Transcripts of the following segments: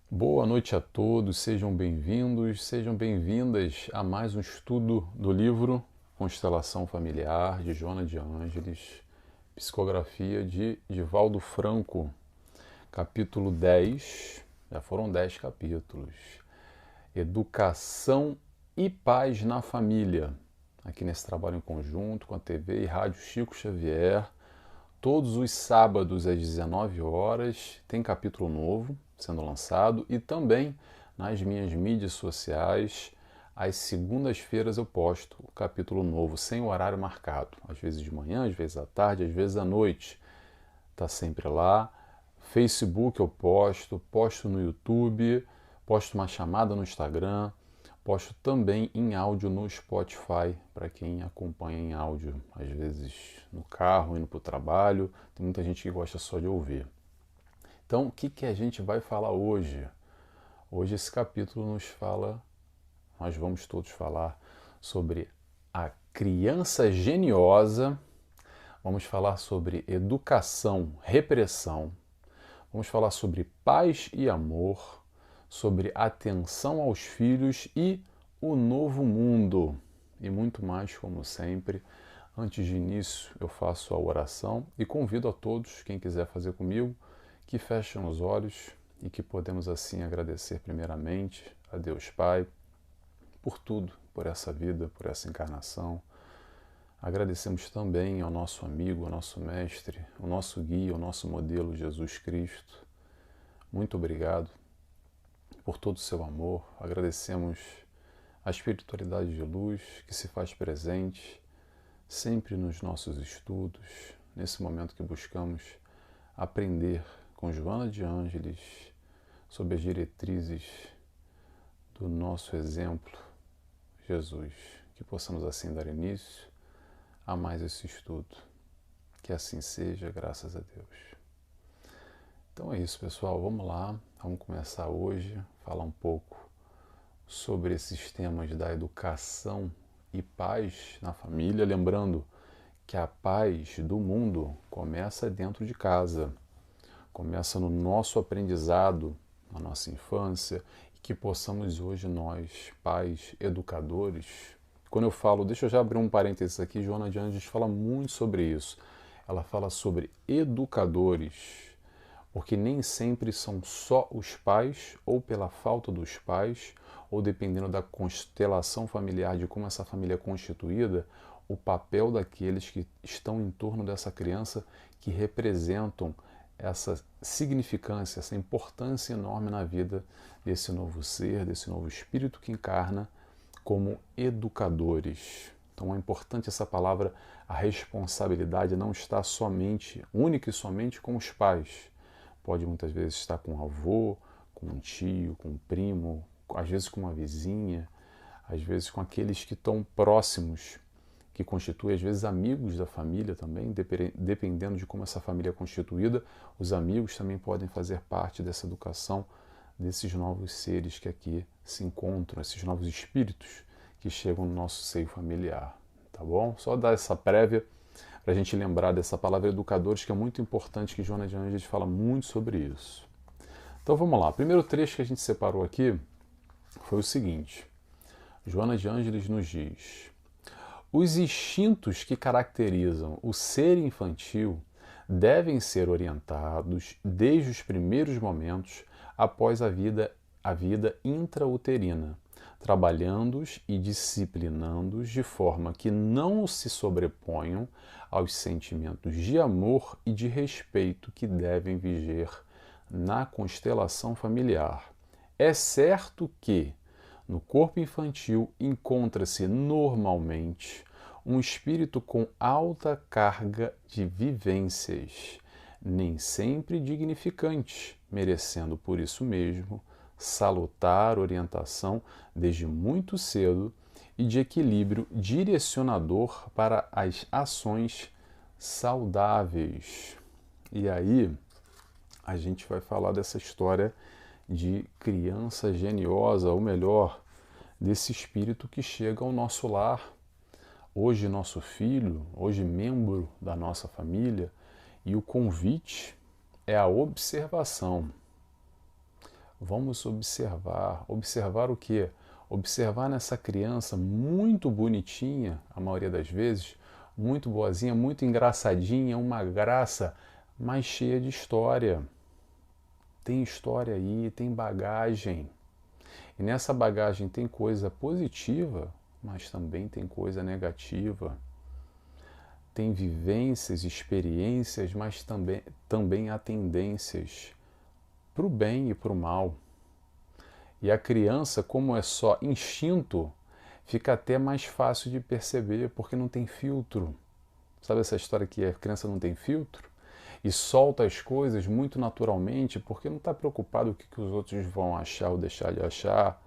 Boa noite a todos, sejam bem-vindos, sejam bem-vindas a mais um estudo do livro Constelação Familiar, de Joana de Ângeles, psicografia de Divaldo Franco, capítulo 10, já foram 10 capítulos, Educação e Paz na Família, aqui nesse trabalho em conjunto com a TV e Rádio Chico Xavier. Todos os sábados às 19 horas tem capítulo novo sendo lançado e também nas minhas mídias sociais. Às segundas-feiras eu posto o capítulo novo sem o horário marcado, às vezes de manhã, às vezes à tarde, às vezes à noite. Está sempre lá. Facebook eu posto no YouTube, posto uma chamada no Instagram, posto também em áudio no Spotify, para quem acompanha em áudio, às vezes no carro, indo para o trabalho. Tem muita gente que gosta só de ouvir. Então, o que a gente vai falar hoje? Hoje esse capítulo nós vamos todos falar sobre a criança geniosa, vamos falar sobre educação, repressão, vamos falar sobre paz e amor, sobre atenção aos filhos e o novo mundo e muito mais, como sempre. Antes de início, eu faço a oração e convido a todos, quem quiser fazer comigo, que fechem os olhos e que podemos assim agradecer primeiramente a Deus Pai por tudo, por essa vida, por essa encarnação. Agradecemos também ao nosso amigo, ao nosso mestre, ao nosso guia, ao nosso modelo Jesus Cristo. Muito obrigado por todo o seu amor. Agradecemos a espiritualidade de luz que se faz presente sempre nos nossos estudos, nesse momento que buscamos aprender com Joana de Ângeles sob as diretrizes do nosso exemplo, Jesus. Que possamos assim dar início a mais esse estudo. Que assim seja, graças a Deus. Então é isso, pessoal. Vamos lá. Vamos começar hoje a falar um pouco sobre esses temas da educação e paz na família. Lembrando que a paz do mundo começa dentro de casa. Começa no nosso aprendizado, na nossa infância, e que possamos hoje nós, pais, educadores, quando eu falo, deixa eu já abrir um parênteses aqui, Joana de Anjos fala muito sobre isso. Ela fala sobre educadores, porque nem sempre são só os pais, ou pela falta dos pais, ou dependendo da constelação familiar, de como essa família é constituída, o papel daqueles que estão em torno dessa criança, que representam essa significância, essa importância enorme na vida desse novo ser, desse novo espírito que encarna como educadores. Então é importante essa palavra, a responsabilidade não está somente, única e somente com os pais. Pode muitas vezes estar com o avô, com um tio, com um primo, às vezes com uma vizinha, às vezes com aqueles que estão próximos, que constituem às vezes amigos da família também, dependendo de como essa família é constituída, os amigos também podem fazer parte dessa educação desses novos seres que aqui se encontram, esses novos espíritos que chegam no nosso seio familiar, tá bom? Só dar essa prévia para a gente lembrar dessa palavra educadores, que é muito importante, que Joana de Ângeles fala muito sobre isso. Então vamos lá, o primeiro trecho que a gente separou aqui foi o seguinte: Joana de Ângeles nos diz: os instintos que caracterizam o ser infantil devem ser orientados desde os primeiros momentos após a vida intrauterina, trabalhando-os e disciplinando-os de forma que não se sobreponham aos sentimentos de amor e de respeito que devem viger na constelação familiar. É certo que, no corpo infantil, encontra-se normalmente um espírito com alta carga de vivências, nem sempre dignificantes, merecendo por isso mesmo salutar orientação desde muito cedo e de equilíbrio direcionador para as ações saudáveis. E aí a gente vai falar dessa história de criança geniosa, ou melhor, desse espírito que chega ao nosso lar, hoje nosso filho, hoje membro da nossa família, e o convite é a observação. Vamos observar. Observar o quê? Observar nessa criança muito bonitinha, a maioria das vezes, muito boazinha, muito engraçadinha, uma graça, mas cheia de história. Tem história aí, tem bagagem. E nessa bagagem tem coisa positiva, mas também tem coisa negativa. Tem vivências, experiências, mas também há tendências para o bem e para o mal. E a criança, como é só instinto, fica até mais fácil de perceber, porque não tem filtro. Sabe essa história que a criança não tem filtro? E solta as coisas muito naturalmente, porque não está preocupado com o que os outros vão achar ou deixar de achar.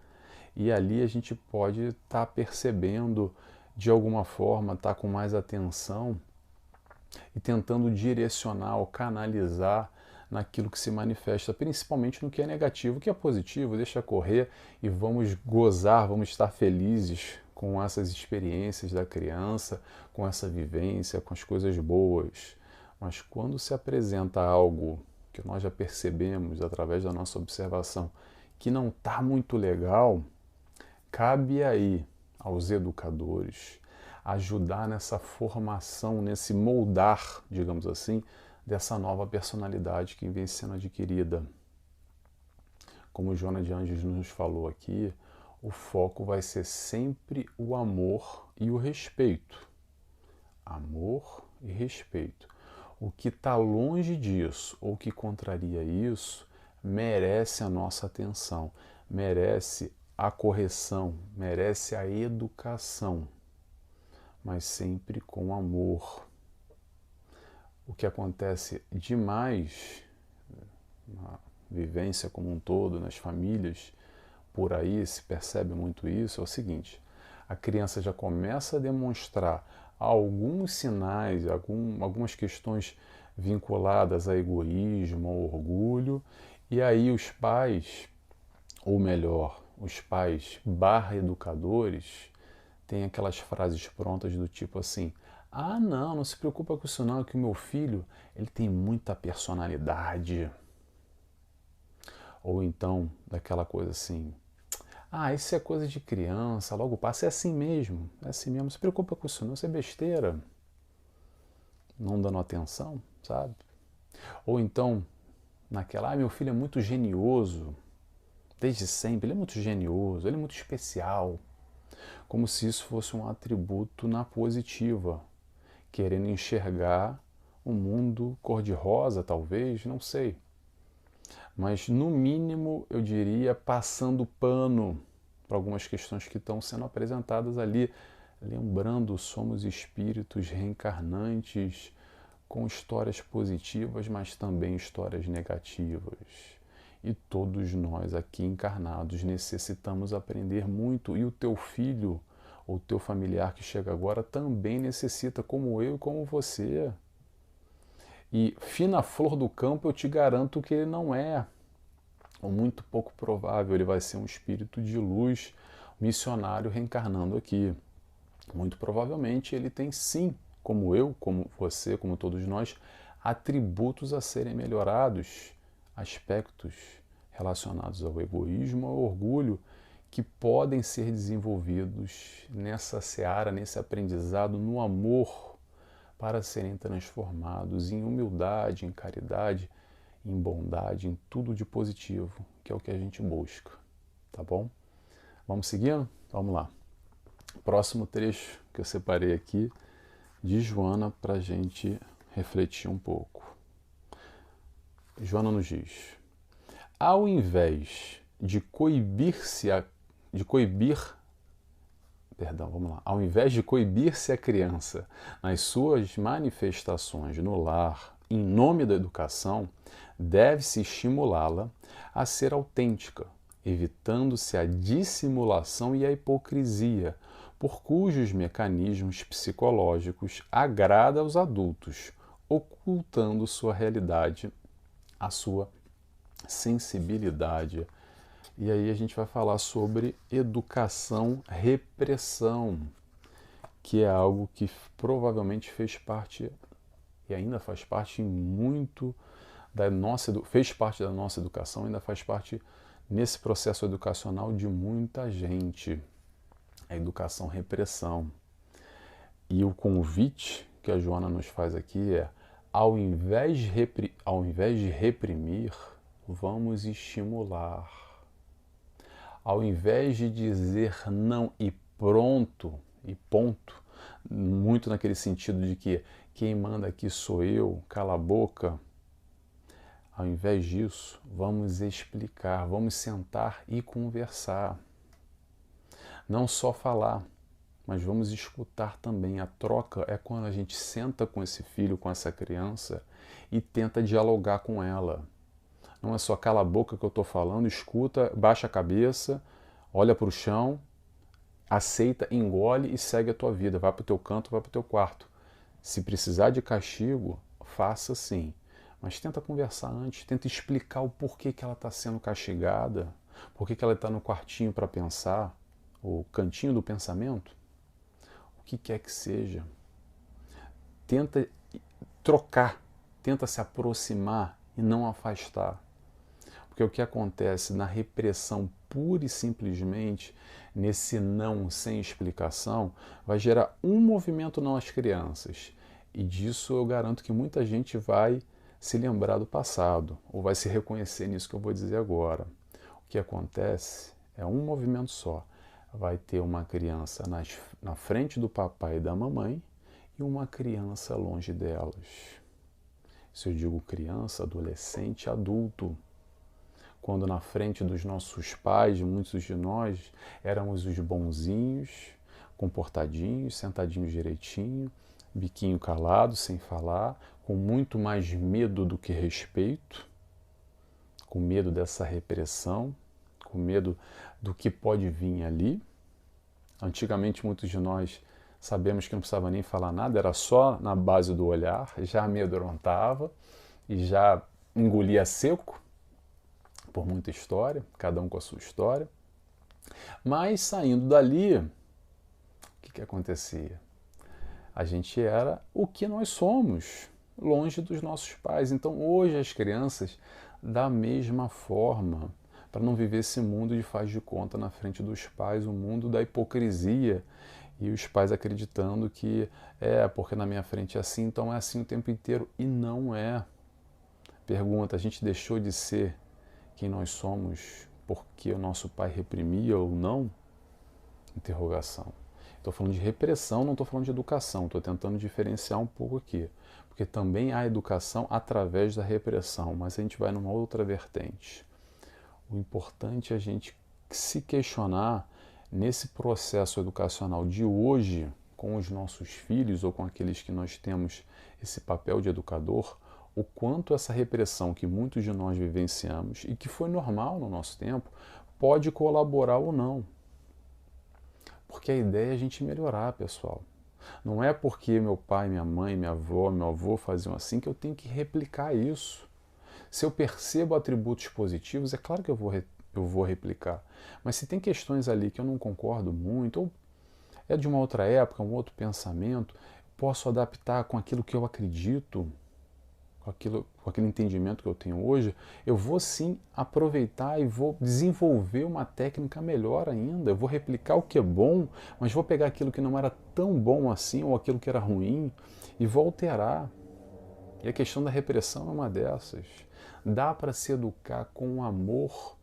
E ali a gente pode estar percebendo, de alguma forma, estar com mais atenção e tentando direcionar ou canalizar naquilo que se manifesta, principalmente no que é negativo. O que é positivo, deixa correr e vamos gozar, vamos estar felizes com essas experiências da criança, com essa vivência, com as coisas boas. Mas quando se apresenta algo que nós já percebemos através da nossa observação que não está muito legal, cabe aí aos educadores ajudar nessa formação, nesse moldar, digamos assim, dessa nova personalidade que vem sendo adquirida. Como Joana de Anjos nos falou aqui, o foco vai ser sempre o amor e o respeito. Amor e respeito. O que está longe disso ou que contraria isso merece a nossa atenção, merece a correção, merece a educação, mas sempre com amor. O que acontece demais na vivência como um todo, nas famílias, por aí se percebe muito isso, é o seguinte: a criança já começa a demonstrar alguns sinais, algumas questões vinculadas a egoísmo, ao orgulho, e aí os pais, ou melhor, os pais barra educadores, têm aquelas frases prontas do tipo assim: ah, não, não se preocupa com isso não, que o meu filho, ele tem muita personalidade. Ou então, daquela coisa assim: ah, isso é coisa de criança, logo passa, é assim mesmo, não se preocupa com isso não, isso é besteira. Não dando atenção, sabe? Ou então, naquela: ah, meu filho é muito genioso, desde sempre, ele é muito genioso, ele é muito especial. Como se isso fosse um atributo na positiva, querendo enxergar o mundo cor-de-rosa, talvez, não sei. Mas, no mínimo, eu diria, passando pano para algumas questões que estão sendo apresentadas ali. Lembrando, somos espíritos reencarnantes com histórias positivas, mas também histórias negativas. E todos nós aqui encarnados necessitamos aprender muito. E o teu filho ou teu familiar que chega agora também necessita, como eu e como você. E fina flor do campo, eu te garanto que ele não é, ou muito pouco provável, ele vai ser um espírito de luz missionário reencarnando aqui. Muito provavelmente ele tem sim, como eu, como você, como todos nós, atributos a serem melhorados, aspectos relacionados ao egoísmo, ao orgulho, que podem ser desenvolvidos nessa seara, nesse aprendizado, no amor, para serem transformados em humildade, em caridade, em bondade, em tudo de positivo, que é o que a gente busca, tá bom? Vamos seguindo? Vamos lá. Próximo trecho que eu separei aqui de Joana para a gente refletir um pouco. Joana nos diz: ao invés de ao invés de coibir-se a criança nas suas manifestações no lar, em nome da educação, deve-se estimulá-la a ser autêntica, evitando-se a dissimulação e a hipocrisia, por cujos mecanismos psicológicos agrada aos adultos, ocultando sua realidade, a sua sensibilidade. E aí a gente vai falar sobre educação-repressão, que é algo que provavelmente fez parte e ainda faz parte muito fez parte da nossa educação, ainda faz parte nesse processo educacional de muita gente. A educação repressão. E o convite que a Joana nos faz aqui é, ao invés de reprimir, vamos estimular. Ao invés de dizer não e pronto, e ponto, muito naquele sentido de que quem manda aqui sou eu, cala a boca, ao invés disso, vamos explicar, vamos sentar e conversar. Não só falar, mas vamos escutar também. A troca é quando a gente senta com esse filho, com essa criança e tenta dialogar com ela. Não é só cala a boca que eu estou falando, escuta, baixa a cabeça, olha para o chão, aceita, engole e segue a tua vida. Vai para o teu canto, vai para o teu quarto. Se precisar de castigo, faça sim. Mas tenta conversar antes, tenta explicar o porquê que ela está sendo castigada, porquê que ela está no quartinho para pensar, o cantinho do pensamento, o que quer que seja. Tenta trocar, tenta se aproximar e não afastar. Porque o que acontece na repressão pura e simplesmente, nesse não sem explicação, vai gerar um movimento nas crianças. E disso eu garanto que muita gente vai se lembrar do passado, ou vai se reconhecer nisso que eu vou dizer agora. O que acontece é um movimento só. Vai ter uma criança na frente do papai e da mamãe e uma criança longe delas. Se eu digo criança, adolescente, adulto. Quando na frente dos nossos pais, muitos de nós, éramos os bonzinhos, comportadinhos, sentadinhos direitinho, biquinho calado, sem falar, com muito mais medo do que respeito, com medo dessa repressão, com medo do que pode vir ali. Antigamente, muitos de nós sabemos que não precisava nem falar nada, era só na base do olhar, já amedrontava e já engolia seco, por muita história, cada um com a sua história. Mas saindo dali, o que acontecia? A gente era o que nós somos, longe dos nossos pais. Então hoje as crianças, da mesma forma, para não viver esse mundo de faz de conta na frente dos pais, o mundo da hipocrisia, e os pais acreditando que porque na minha frente é assim, então é assim o tempo inteiro. E não é. Pergunta, a gente deixou de ser quem nós somos porque o nosso pai reprimia ou não? Interrogação. Estou falando de repressão, não estou falando de educação. Estou tentando diferenciar um pouco aqui. Porque também há educação através da repressão, mas a gente vai numa outra vertente. O importante é a gente se questionar nesse processo educacional de hoje, com os nossos filhos ou com aqueles que nós temos esse papel de educador, o quanto essa repressão que muitos de nós vivenciamos e que foi normal no nosso tempo, pode colaborar ou não. Porque a ideia é a gente melhorar, pessoal. Não é porque meu pai, minha mãe, minha avó, meu avô faziam assim que eu tenho que replicar isso. Se eu percebo atributos positivos, é claro que eu vou replicar. Mas se tem questões ali que eu não concordo muito, ou é de uma outra época, um outro pensamento, posso adaptar com aquilo que eu acredito, com aquele entendimento que eu tenho hoje, eu vou sim aproveitar e vou desenvolver uma técnica melhor ainda. Eu vou replicar o que é bom, mas vou pegar aquilo que não era tão bom assim, ou aquilo que era ruim, e vou alterar. E a questão da repressão é uma dessas. Dá para se educar com amor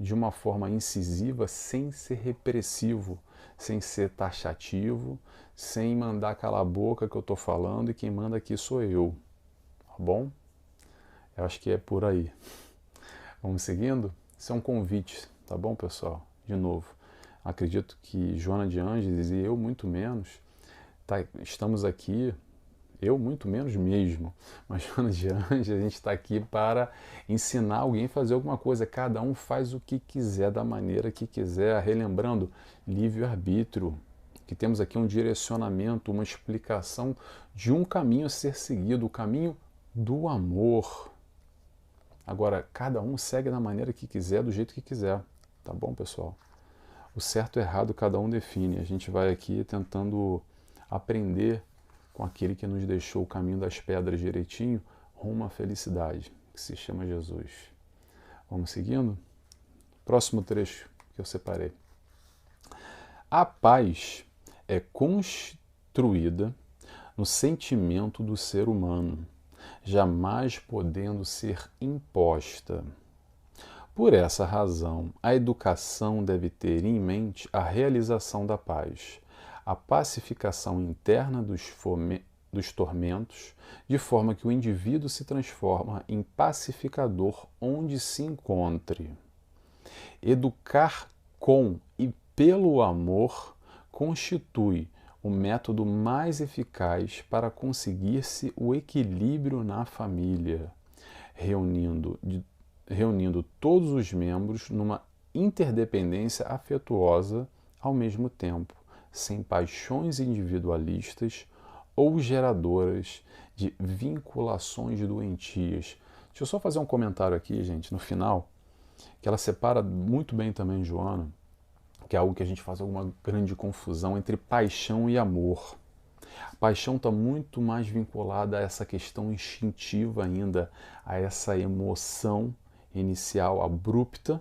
de uma forma incisiva, sem ser repressivo, sem ser taxativo, sem mandar calar a boca que eu estou falando e quem manda aqui sou eu. Tá bom? Eu acho que é por aí. Vamos seguindo? Isso é um convite, tá bom, pessoal? De novo, acredito que Joana de Ângeles e eu muito menos, estamos aqui, eu muito menos mesmo, mas Joana de Ângeles, a gente está aqui para ensinar alguém a fazer alguma coisa. Cada um faz o que quiser, da maneira que quiser, relembrando, livre-arbítrio, que temos aqui um direcionamento, uma explicação de um caminho a ser seguido, o caminho do amor. Agora, cada um segue da maneira que quiser, do jeito que quiser. Tá bom, pessoal? O certo e o errado cada um define. A gente vai aqui tentando aprender com aquele que nos deixou o caminho das pedras direitinho rumo à felicidade. que se chama Jesus. Vamos seguindo? Próximo trecho que eu separei. A paz é construída no sentimento do ser humano, jamais podendo ser imposta. Por essa razão, a educação deve ter em mente a realização da paz, a pacificação interna dos tormentos, de forma que o indivíduo se transforma em pacificador onde se encontre. Educar com e pelo amor constitui o método mais eficaz para conseguir-se o equilíbrio na família, reunindo todos os membros numa interdependência afetuosa ao mesmo tempo, sem paixões individualistas ou geradoras de vinculações doentias. Deixa eu só fazer um comentário aqui, gente, no final, que ela separa muito bem também, Joana, que é algo que a gente faz alguma grande confusão entre paixão e amor. A paixão está muito mais vinculada a essa questão instintiva ainda, a essa emoção inicial abrupta,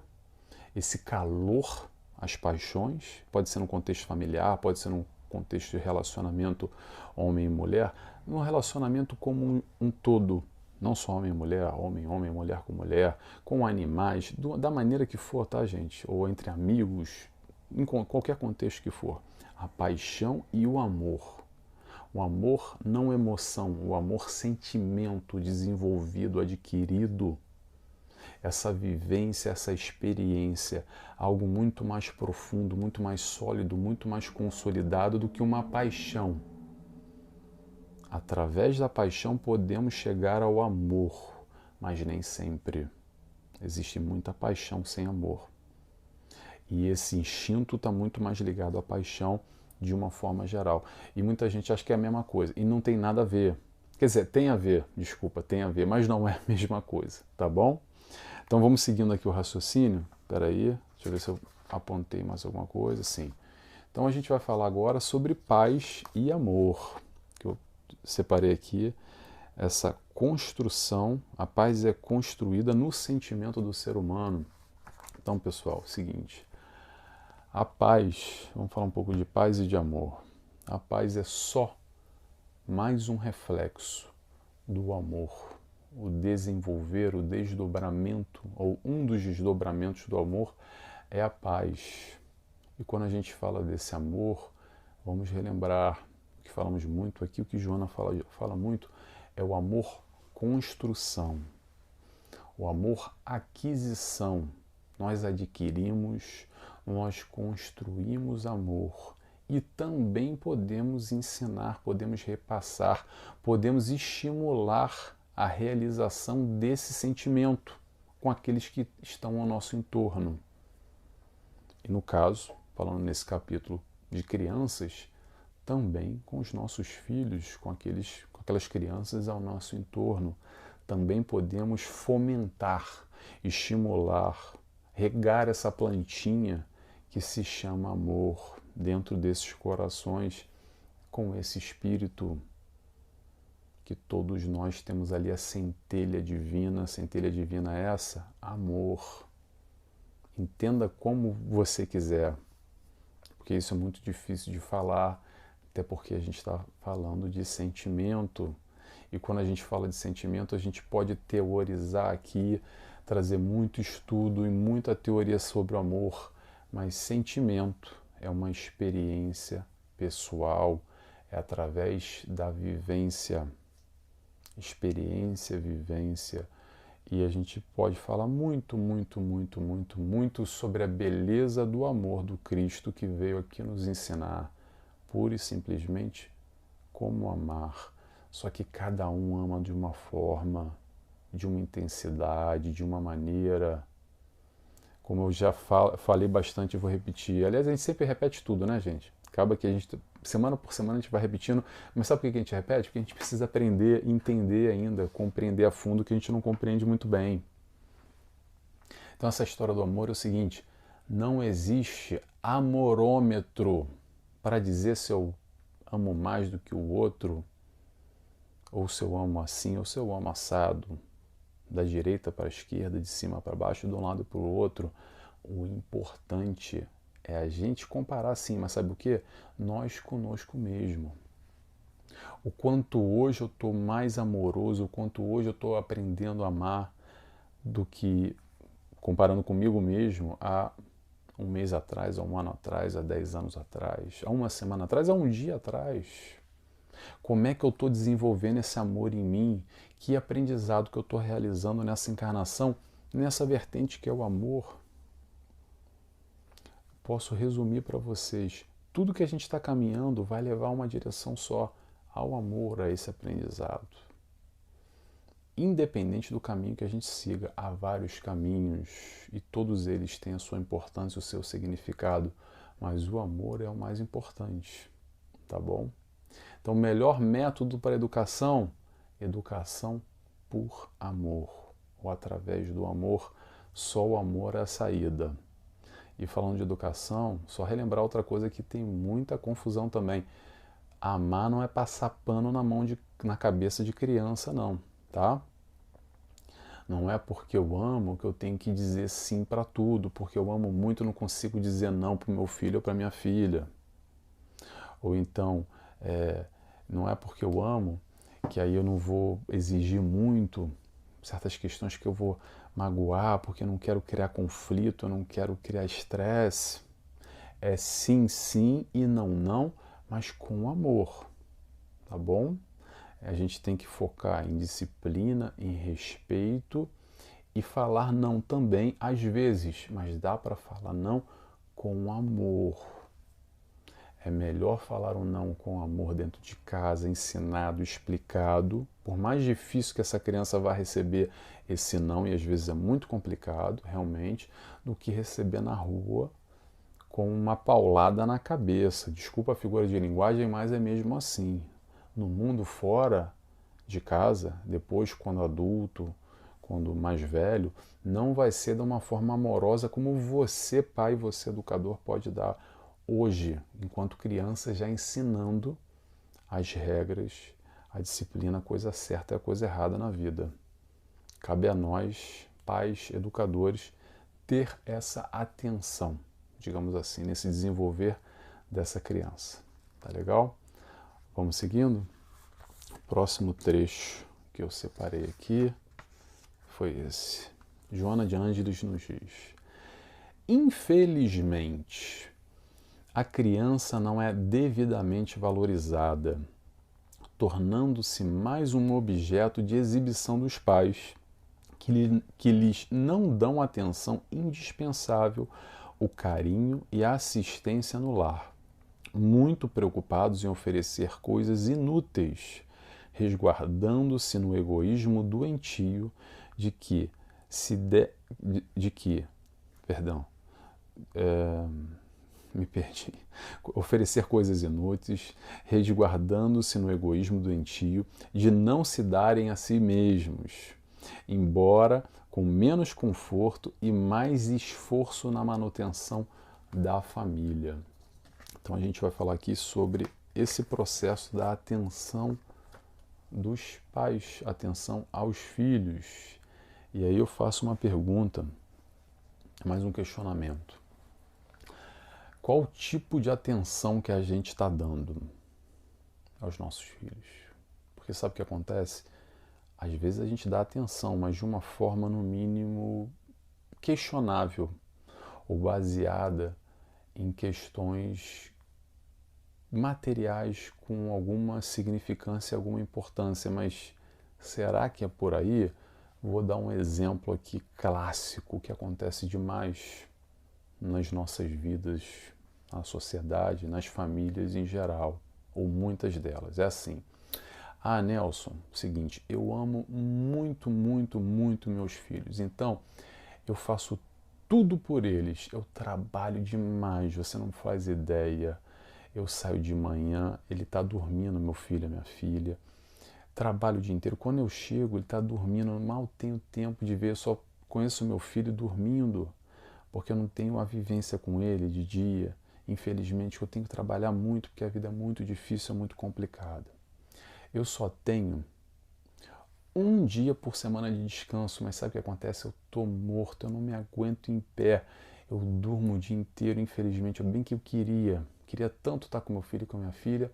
esse calor às paixões, pode ser num contexto familiar, pode ser num contexto de relacionamento homem e mulher, num relacionamento como um todo, não só homem e mulher, homem, mulher com animais, da maneira que for, tá, gente? Ou entre amigos, em qualquer contexto que for. A paixão e o amor. O amor não emoção, o amor sentimento desenvolvido, adquirido. Essa vivência, essa experiência, algo muito mais profundo, muito mais sólido, muito mais consolidado do que uma paixão. Através da paixão podemos chegar ao amor, mas nem sempre. Existe muita paixão sem amor. E esse instinto está muito mais ligado à paixão de uma forma geral. E muita gente acha que é a mesma coisa. E não tem nada a ver. Quer dizer, tem a ver, desculpa, tem a ver, mas não é a mesma coisa, tá bom? Então vamos seguindo aqui o raciocínio. Espera aí, deixa eu ver se eu apontei mais alguma coisa. Sim. Então a gente vai falar agora sobre paz e amor. Que eu separei aqui essa construção. A paz é construída no sentimento do ser humano. Então, pessoal, seguinte. A paz, vamos falar um pouco de paz e de amor. A paz é só mais um reflexo do amor. O desenvolver, o desdobramento, ou um dos desdobramentos do amor é a paz. E quando a gente fala desse amor, vamos relembrar o que falamos muito aqui, o que Joana fala muito, é o amor construção, o amor aquisição. Nós adquirimos, nós construímos amor e também podemos ensinar, podemos repassar, podemos estimular a realização desse sentimento com aqueles que estão ao nosso entorno. E no caso, falando nesse capítulo de crianças, também com os nossos filhos, com aquelas crianças ao nosso entorno. Também podemos fomentar, estimular, regar essa plantinha que se chama amor dentro desses corações, com esse espírito que todos nós temos ali, a centelha divina é essa, amor. Entenda como você quiser, porque isso é muito difícil de falar, até porque a gente está falando de sentimento, e quando a gente fala de sentimento, a gente pode teorizar aqui, trazer muito estudo e muita teoria sobre o amor, mas sentimento é uma experiência pessoal, é através da vivência, vivência, e a gente pode falar muito sobre a beleza do amor do Cristo que veio aqui nos ensinar, pura e simplesmente, como amar. Só que cada um ama de uma forma, de uma intensidade, de uma maneira. Como eu já falei bastante, eu vou repetir. Aliás, a gente sempre repete tudo, né, gente? Acaba que a gente, semana por semana, a gente vai repetindo. Mas sabe por que a gente repete? Porque a gente precisa aprender, entender ainda, compreender a fundo o que a gente não compreende muito bem. Então, essa história do amor é o seguinte: não existe amorômetro para dizer se eu amo mais do que o outro, ou se eu amo assim, ou se eu amo assado. da direita para a esquerda, de cima para baixo, de um lado para o outro. O importante é a gente comparar sim, mas sabe o que? Nós conosco mesmo. O quanto hoje eu estou mais amoroso, o quanto hoje eu estou aprendendo a amar do que comparando comigo mesmo há um mês atrás, há um ano atrás, há 10 anos atrás, há uma semana atrás, há um dia atrás. Como é que eu estou desenvolvendo esse amor em mim? Que aprendizado que eu estou realizando nessa encarnação, nessa vertente que é o amor? Posso resumir para vocês. Tudo que a gente está caminhando vai levar a uma direção só, ao amor, a esse aprendizado. Independente do caminho que a gente siga, há vários caminhos e todos eles têm a sua importância, o seu significado, mas o amor é o mais importante, tá bom? Então, o melhor método para a educação, educação por amor, ou através do amor, só o amor é a saída. E falando de educação, só relembrar outra coisa que tem muita confusão também. Amar não é passar pano na cabeça de criança, não, tá? Não é porque eu amo que eu tenho que dizer sim para tudo, porque eu amo muito, não consigo dizer não para o meu filho ou para minha filha. Ou então, não é porque eu amo que aí eu não vou exigir muito certas questões que eu vou magoar, porque eu não quero criar conflito, eu não quero criar estresse. É sim, sim e não, não, mas com amor, tá bom? A gente tem que focar em disciplina, em respeito e falar não também às vezes, mas dá para falar não com amor. É melhor falar um não com amor dentro de casa, ensinado, explicado. Por mais difícil que essa criança vá receber esse não, e às vezes é muito complicado, realmente, do que receber na rua com uma paulada na cabeça. Desculpa a figura de linguagem, mas é mesmo assim. No mundo fora de casa, depois quando adulto, quando mais velho, não vai ser de uma forma amorosa como você, pai, você, educador, pode dar hoje, enquanto criança, já ensinando as regras, a disciplina, a coisa certa e a coisa errada na vida. Cabe a nós, pais, educadores, ter essa atenção, digamos assim, nesse desenvolver dessa criança. Tá legal? Vamos seguindo? O próximo trecho que eu separei aqui foi esse. Joana de Ângeles nos diz: infelizmente, a criança não é devidamente valorizada, tornando-se mais um objeto de exibição dos pais, que lhes não dão atenção indispensável, o carinho e a assistência no lar, muito preocupados em oferecer coisas inúteis, resguardando-se no egoísmo doentio de que perdão, me perdi. Oferecer coisas inúteis, resguardando-se no egoísmo doentio de não se darem a si mesmos, embora com menos conforto e mais esforço na manutenção da família. Então a gente vai falar aqui sobre esse processo da atenção dos pais, atenção aos filhos. E aí eu faço uma pergunta, mais um questionamento. Qual o tipo de atenção que a gente está dando aos nossos filhos? Porque sabe o que acontece? Às vezes a gente dá atenção, mas de uma forma, no mínimo, questionável ou baseada em questões materiais com alguma significância, alguma importância. Mas será que é por aí? Vou dar um exemplo aqui clássico que acontece demais nas nossas vidas, na sociedade, nas famílias em geral, ou muitas delas. É assim: ah, Nelson, seguinte, eu amo muito, muito, muito meus filhos, então eu faço tudo por eles, eu trabalho demais, você não faz ideia. Eu saio de manhã, ele está dormindo, meu filho, a minha filha, trabalho o dia inteiro. Quando eu chego, ele está dormindo, mal tenho tempo de ver, eu só conheço meu filho dormindo, porque eu não tenho a vivência com ele de dia. Infelizmente, eu tenho que trabalhar muito, porque a vida é muito difícil, é muito complicada. Eu só tenho um dia por semana de descanso, mas sabe o que acontece? Eu tô morto, eu não me aguento em pé, eu durmo o dia inteiro, infelizmente, bem que eu queria tanto estar com meu filho e com minha filha,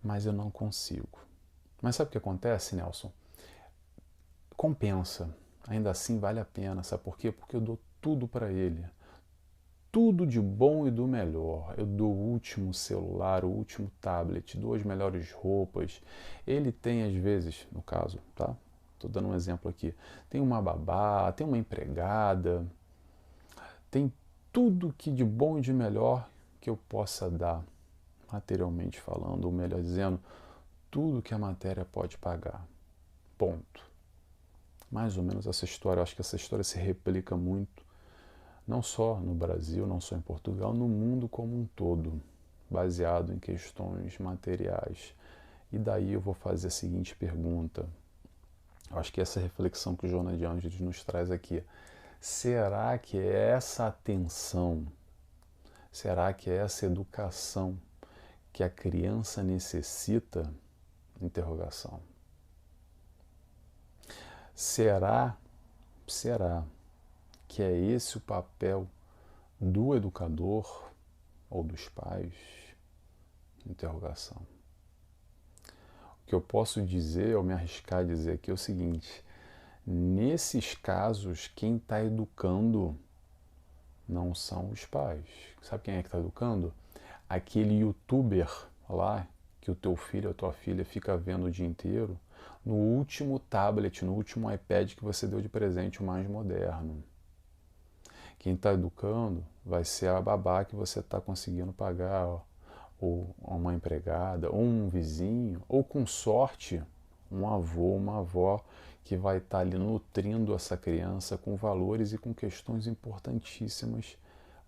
mas eu não consigo. Mas sabe o que acontece, Nelson? Compensa, ainda assim vale a pena, sabe por quê? Porque eu dou tudo para ele, tudo de bom e do melhor. Eu dou o último celular, o último tablet, dou as melhores roupas. Ele tem, às vezes, no caso, tá? Estou dando um exemplo aqui. Tem uma babá, tem uma empregada, tem tudo que de bom e de melhor que eu possa dar, materialmente falando, ou melhor dizendo, tudo que a matéria pode pagar. Ponto. Mais ou menos essa história, eu acho que essa história se replica muito não só no Brasil, não só em Portugal, no mundo como um todo, baseado em questões materiais. E daí eu vou fazer a seguinte pergunta. Eu acho que essa reflexão que o Joana de Ângeles nos traz aqui. Será que é essa atenção, será que é essa educação que a criança necessita? Interrogação. Será que é esse o papel do educador ou dos pais? Interrogação. O que eu posso dizer, ou me arriscar a dizer aqui é o seguinte: nesses casos, quem está educando não são os pais. Sabe quem é que está educando? Aquele youtuber lá que o teu filho ou a tua filha fica vendo o dia inteiro, no último tablet, no último iPad que você deu de presente, o mais moderno. Quem está educando vai ser a babá que você está conseguindo pagar, ou uma empregada, ou um vizinho, ou com sorte, um avô, uma avó que vai estar ali nutrindo essa criança com valores e com questões importantíssimas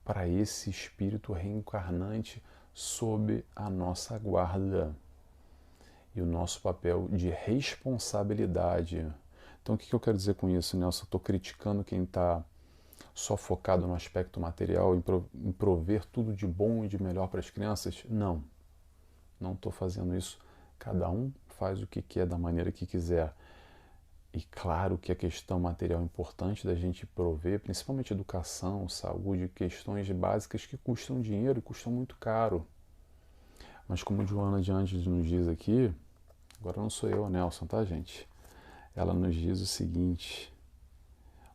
para esse espírito reencarnante sob a nossa guarda e o nosso papel de responsabilidade. Então, o que eu quero dizer com isso, Nelson? Eu estou criticando quem está só focado no aspecto material, em prover tudo de bom e de melhor para as crianças? Não estou fazendo isso. Cada um faz o que quer da maneira que quiser. E claro que a questão material é importante da gente prover, principalmente educação, saúde, questões básicas que custam dinheiro e custam muito caro. Mas como Joana de Ângeles nos diz aqui, agora não sou eu, Nelson, tá, gente? Ela nos diz o seguinte: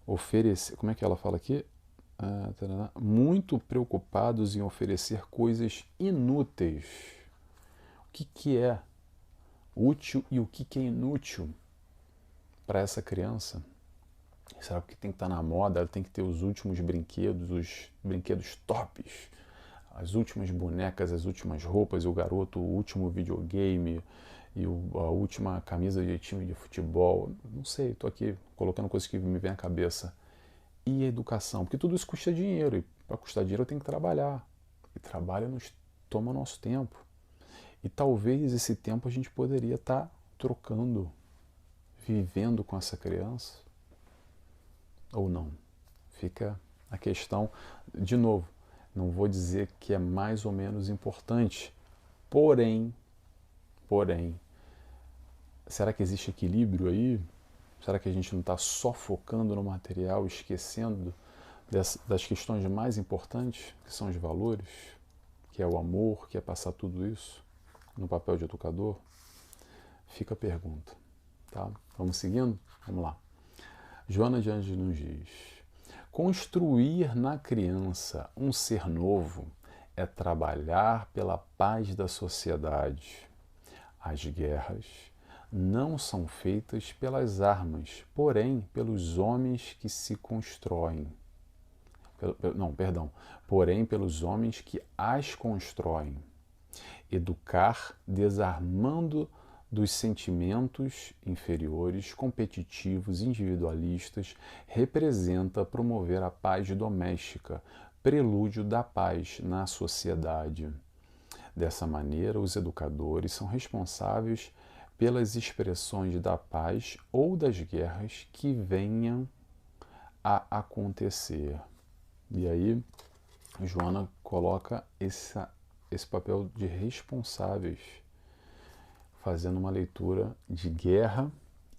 oferecer, como é que ela fala aqui? Muito preocupados em oferecer coisas inúteis. O que é útil e o que é inútil para essa criança? Será que tem que estar na moda? Ela tem que ter os últimos brinquedos, os brinquedos tops, as últimas bonecas, as últimas roupas, o garoto, o último videogame e a última camisa de time de futebol. Não sei, estou aqui colocando coisas que me vêm à cabeça. E a educação? Porque tudo isso custa dinheiro, e para custar dinheiro eu tenho que trabalhar. E trabalho nos toma nosso tempo. E talvez esse tempo a gente poderia estar trocando, vivendo com essa criança, ou não. Fica a questão, de novo, não vou dizer que é mais ou menos importante, porém, será que existe equilíbrio aí? Será que a gente não está só focando no material, esquecendo das questões mais importantes, que são os valores, que é o amor, que é passar tudo isso no papel de educador? Fica a pergunta. Tá? Vamos seguindo? Vamos lá. Joana de Ângeles nos diz: construir na criança um ser novo é trabalhar pela paz da sociedade. As guerras não são feitas pelas armas, porém pelos homens que se constroem. Porém pelos homens que as constroem. Educar desarmando dos sentimentos inferiores, competitivos, individualistas, representa promover a paz doméstica, prelúdio da paz na sociedade. Dessa maneira, os educadores são responsáveis pelas expressões da paz ou das guerras que venham a acontecer. E aí, Joana coloca esse papel de responsáveis, fazendo uma leitura de guerra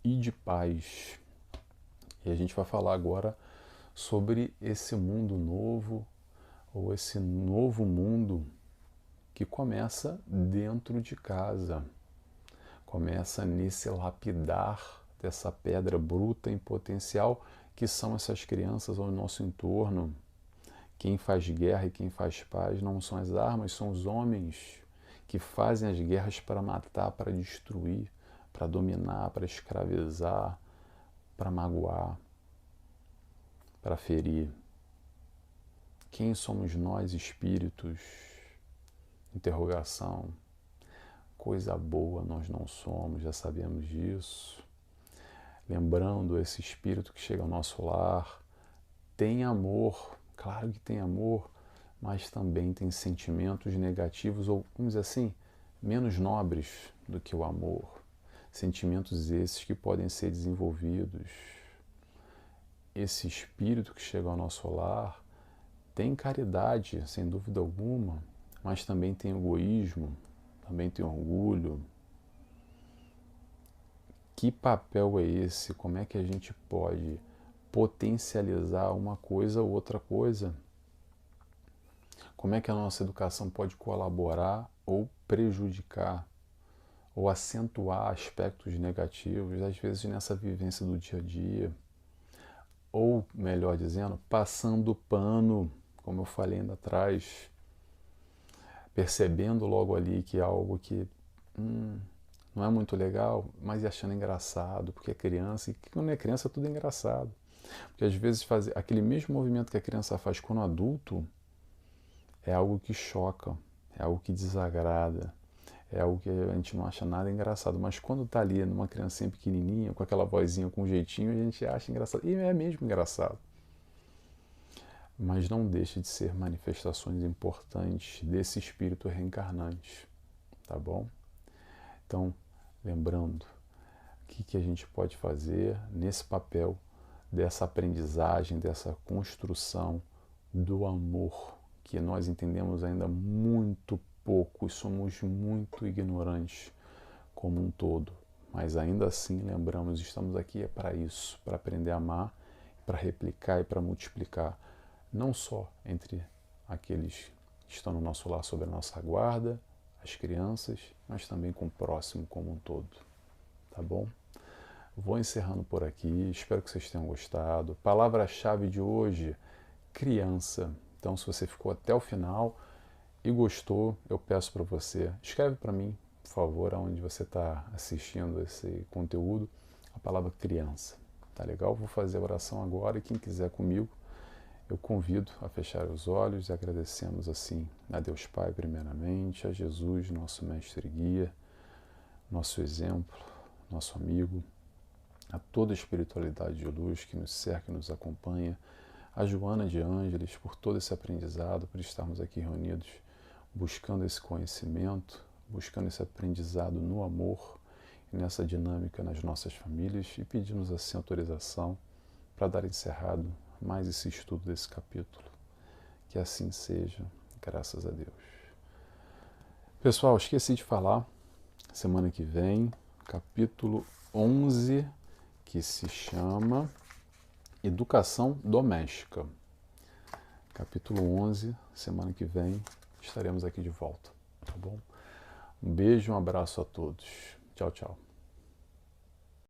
e de paz. E a gente vai falar agora sobre esse mundo novo, ou esse novo mundo que começa dentro de casa. Começa nesse lapidar dessa pedra bruta em potencial que são essas crianças ao nosso entorno. Quem faz guerra e quem faz paz não são as armas, são os homens que fazem as guerras para matar, para destruir, para dominar, para escravizar, para magoar, para ferir. Quem somos nós, espíritos? Interrogação. Coisa boa nós não somos, já sabemos disso. Lembrando, esse espírito que chega ao nosso lar tem amor, claro que tem amor, mas também tem sentimentos negativos, ou vamos dizer assim, menos nobres do que o amor. Sentimentos esses que podem ser desenvolvidos. Esse espírito que chega ao nosso lar tem caridade, sem dúvida alguma, mas também tem egoísmo, também tem orgulho. Que papel é esse? Como é que a gente pode potencializar uma coisa ou outra coisa? Como é que a nossa educação pode colaborar ou prejudicar, ou acentuar aspectos negativos, às vezes nessa vivência do dia a dia? Ou, melhor dizendo, passando pano, como eu falei ainda atrás, percebendo logo ali que é algo que não é muito legal, mas achando engraçado, porque é criança, e quando é criança tudo é engraçado. Porque às vezes fazer aquele mesmo movimento que a criança faz quando adulto é algo que choca, é algo que desagrada, é algo que a gente não acha nada engraçado. Mas quando está ali numa criancinha pequenininha, com aquela vozinha, com um jeitinho, a gente acha engraçado. E é mesmo engraçado. Mas não deixa de ser manifestações importantes desse espírito reencarnante, tá bom? Então, lembrando, o que a gente pode fazer nesse papel dessa aprendizagem, dessa construção do amor, que nós entendemos ainda muito pouco e somos muito ignorantes como um todo. Mas ainda assim, lembramos, estamos aqui para isso, para aprender a amar, para replicar e para multiplicar, não só entre aqueles que estão no nosso lar sob a nossa guarda, as crianças, mas também com o próximo como um todo. Tá bom? Vou encerrando por aqui, espero que vocês tenham gostado. Palavra-chave de hoje, criança. Então, se você ficou até o final e gostou, eu peço para você, escreve para mim, por favor, aonde você está assistindo esse conteúdo, a palavra criança. Tá legal? Vou fazer a oração agora e quem quiser comigo, eu convido a fechar os olhos e agradecemos assim a Deus Pai primeiramente, a Jesus, nosso mestre e guia, nosso exemplo, nosso amigo, a toda a espiritualidade de luz que nos cerca e nos acompanha, a Joana de Ângeles por todo esse aprendizado, por estarmos aqui reunidos, buscando esse conhecimento, buscando esse aprendizado no amor e nessa dinâmica nas nossas famílias e pedimos assim autorização para dar encerrado mais esse estudo desse capítulo. Que assim seja, graças a Deus. Pessoal, esqueci de falar, semana que vem, capítulo 11, que se chama Educação Doméstica. Capítulo 11, semana que vem, estaremos aqui de volta, tá bom? Um beijo, um abraço a todos. Tchau, tchau.